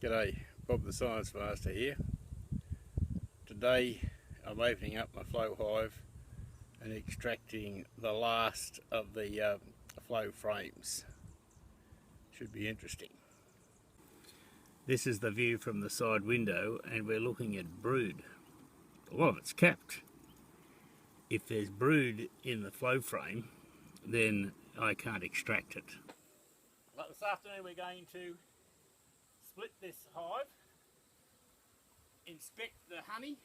G'day, Bob the Science Master here. Today I'm opening up my flow hive and extracting the last of the flow frames. Should be interesting. This is the view from the side window and we're looking at brood. A lot of it's capped. If there's brood in the flow frame, then I can't extract it. But this afternoon we're going to split this hive, inspect the honey,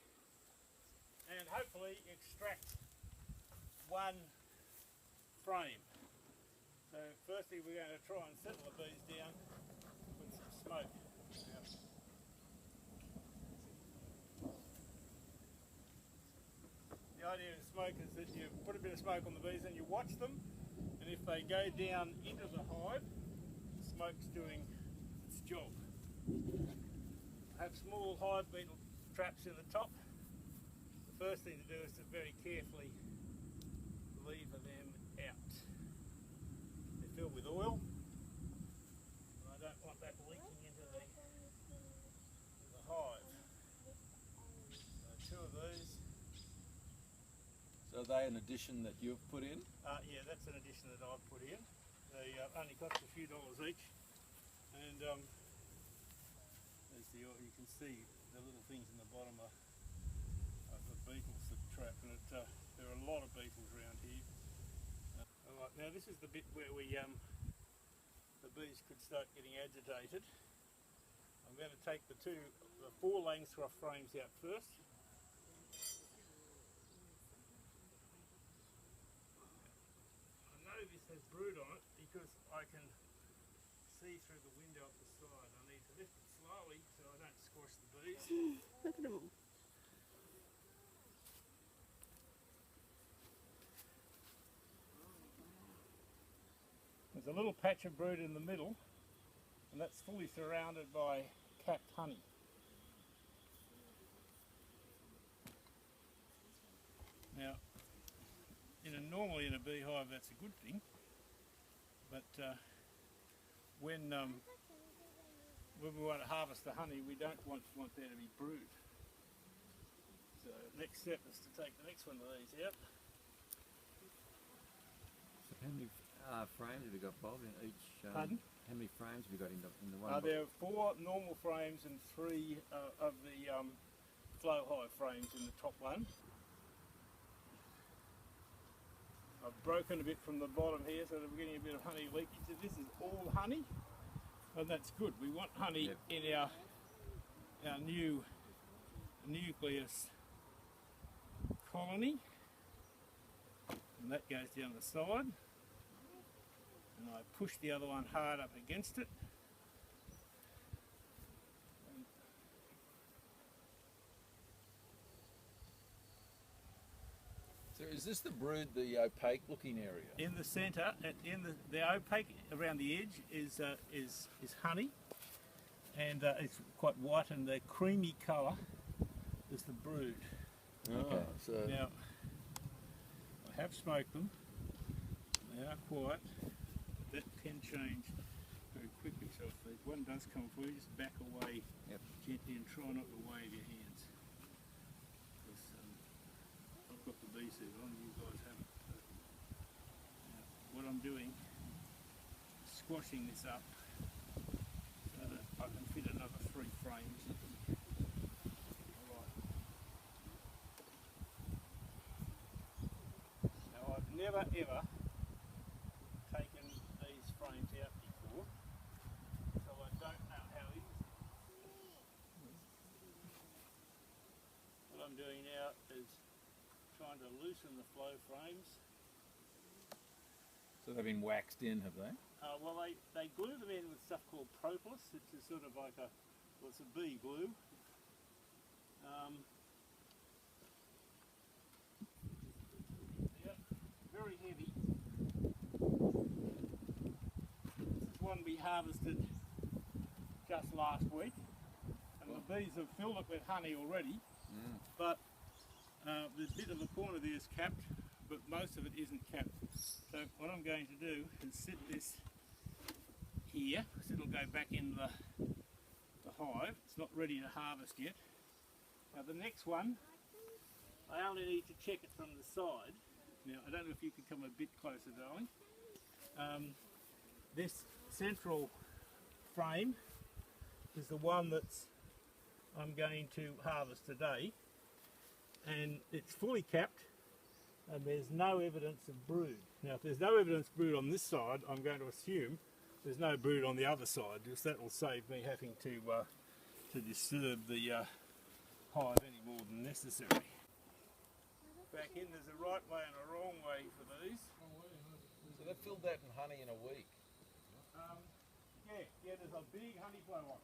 and hopefully extract one frame. So firstly we're going to try and settle the bees down with some smoke. The idea of smoke is that you put a bit of smoke on the bees and you watch them, and if they go down into the hive, the smoke's doing its job. I have small hive beetle traps in the top. The first thing to do is to very carefully lever them out. They're filled with oil, and I don't want that leaking into the hive. So two of these. So are they an addition that you've put in? Yeah, that's an addition that I've put in. They only cost a few dollars each, and you can see the little things in the bottom of the beetles that trap, and there are a lot of beetles around here. Alright, now this is the bit where the bees could start getting agitated. I'm going to take the four Langstroth frames out first. I know this has brood on it because I can see through the window up the side. I need to lift it slowly so I don't squash the bees. Look at them all. There's a little patch of brood in the middle, and that's fully surrounded by capped honey. Now, normally in a beehive that's a good thing, but when we want to harvest the honey, we don't want there to be brood. So next step is to take the next one of these out. So how many frames have you got, Bob, in each? Pardon? How many frames have you got in the one? There are 4 normal frames and 3 of the flow hive frames in the top one. I've broken a bit from the bottom here so that we're getting a bit of honey leakage. This is all honey, and that's good. We want honey in our new nucleus colony, and that goes down the side, and I push the other one hard up against it. So is this the brood, the opaque looking area? In the centre, the opaque around the edge is honey, and it's quite white, and the creamy colour is the brood. Okay. So Now, I have smoked them. They are quiet. That can change very quickly. So if one does come for you, just back away gently and try not to wave your hands. I've got the bee suit on, you guys haven't. Now, what I'm doing is squashing this up so that I can fit another 3 frames in. Alright. Now I've never ever taken these frames out before, so I don't know how easy. What I'm doing now is trying to loosen the flow frames. so they've been waxed in, have they? Well, they glue them in with stuff called propolis, which is sort of like it's a bee glue. Yeah, very heavy. This is one we harvested just last week, and the bees have filled it with honey already, but the bit of the corner there is capped, but most of it isn't capped. So what I'm going to do is sit this here, so it'll go back in the hive. It's not ready to harvest yet. Now the next one, I only need to check it from the side. Now I don't know if you can come a bit closer, darling. This central frame is the one that's I'm going to harvest today, and it's fully capped and there's no evidence of brood. Now if there's no evidence of brood on this side, I'm going to assume there's no brood on the other side, because that will save me having to disturb the hive any more than necessary. Back in, there's a right way and a wrong way for these. So they filled that in honey in a week. Yeah, there's a big honey flow on.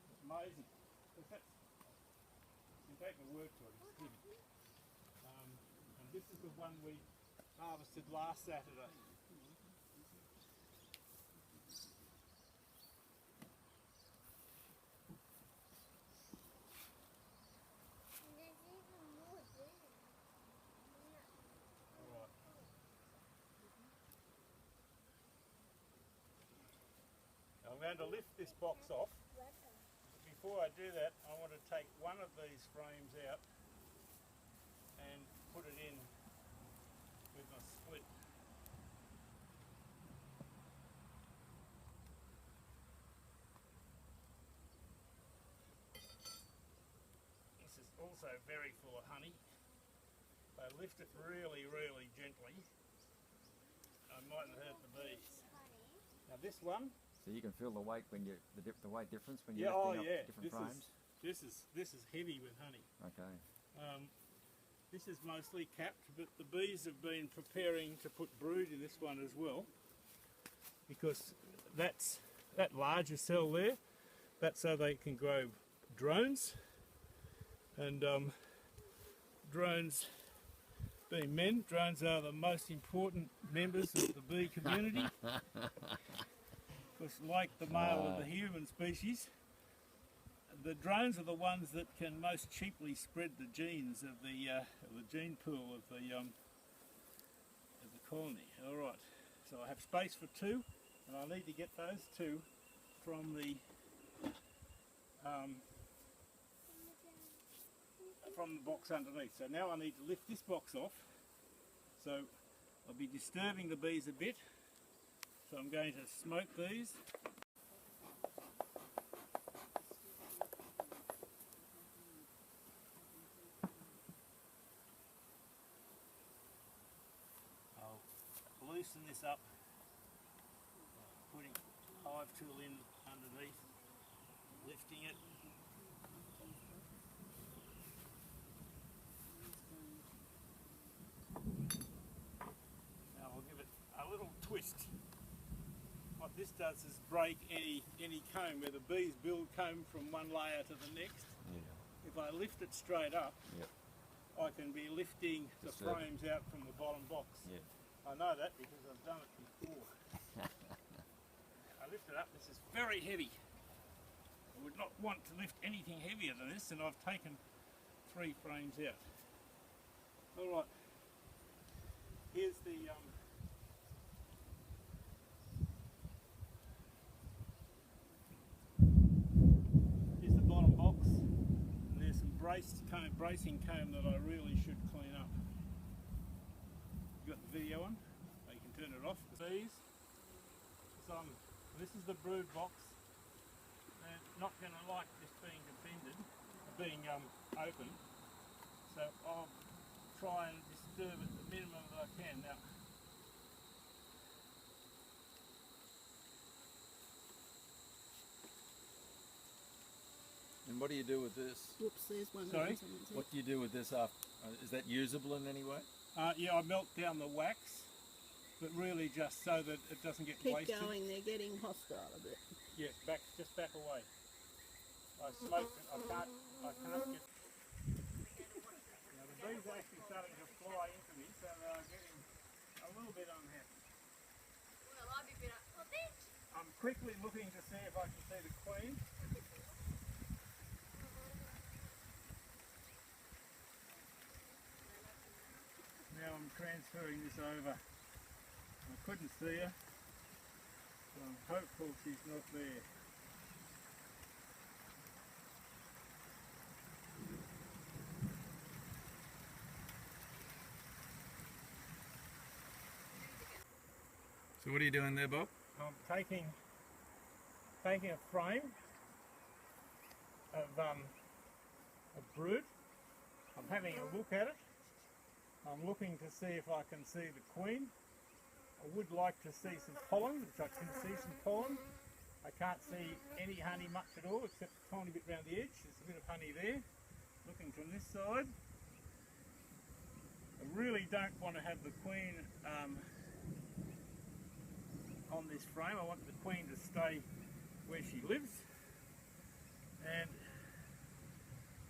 It's amazing. You can take my word for it, it's big. And this is the one we harvested last Saturday. I'm going to lift this box off. Before I do that, I want to take one of these frames out and put it in with my split. This is also very full of honey. If I lift it really, really gently, I mightn't hurt the bees. Now this one, So you can feel the weight when you the weight difference when yeah, you're oh lifting yeah, up different frames. this is heavy with honey. Okay. This is mostly capped, but the bees have been preparing to put brood in this one as well, because that larger cell there, that's so they can grow drones, and drones, being men, drones are the most important members of the bee community. Because like the male of the human species, the drones are the ones that can most cheaply spread the genes of the gene pool of the colony. All right, so I have space for two, and I need to get those two from the box underneath. So now I need to lift this box off. So I'll be disturbing the bees a bit. So I'm going to smoke these. I'll loosen this up by putting hive tool in underneath, lifting it. Now I'll give it a little twist. What this does is break any comb, where the bees build comb from one layer to the next. Yeah. If I lift it straight up, Yep. I can be lifting the frames out from the bottom box. Yeah. I know that because I've done it before. I lift it up, this is very heavy. I would not want to lift anything heavier than this, and I've taken 3 frames out. Alright, here's the bottom box, and there's some bracing comb that I really should clean up. You got the video on? Oh, you can turn it off. These, this is the brood box. They're not going to like this being open, so I'll try and disturb it the minimum that I can. Now, And what do you do with this? Whoops, there's one. Sorry? What do you do with this after? Is that usable in any way? yeah, I melt down the wax, but really just so that it doesn't get Keep wasted. going, they're getting hostile a bit. Yes, just back away. I smoked it. I can't get. Now the bees are actually starting to fly into me, so they're getting a little bit unhappy. Well, I'd be better. Oh, bitch! I'm quickly looking to see if I can see the queen. Now I'm transferring this over. I couldn't see her, so I'm hopeful she's not there. So what are you doing there, Bob? I'm taking a frame of brood. I'm having a look at it. I'm looking to see if I can see the queen. I would like to see some pollen, which I can see some pollen. I can't see any honey much at all, except a tiny bit around the edge. There's a bit of honey there. Looking from this side. I really don't want to have the queen on this frame. I want the queen to stay where she lives, and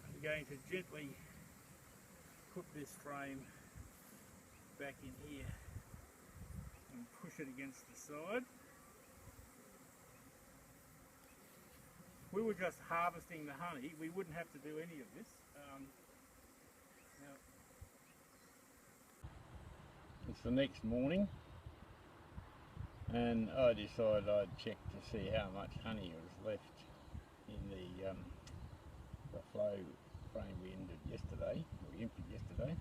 I'm going to gently put this frame back in here and push it against the side. If we were just harvesting the honey, we wouldn't have to do any of this. Now, It's the next morning, and I decided I'd check to see how much honey was left in the flow frame we emptied yesterday.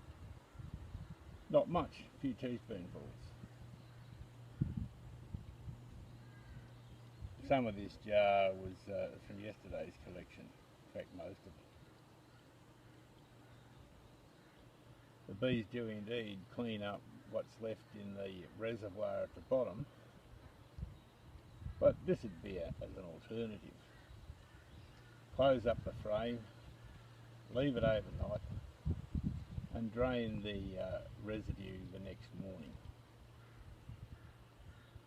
Not much, a few teaspoonfuls. Some of this jar was from yesterday's collection, in fact most of it. The bees do indeed clean up what's left in the reservoir at the bottom, but this would be as an alternative. Close up the frame, leave it overnight, and drain the residue the next morning.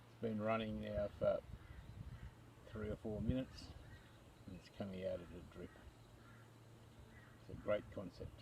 It's been running now for 3 or 4 minutes, and it's coming out at a drip. It's a great concept.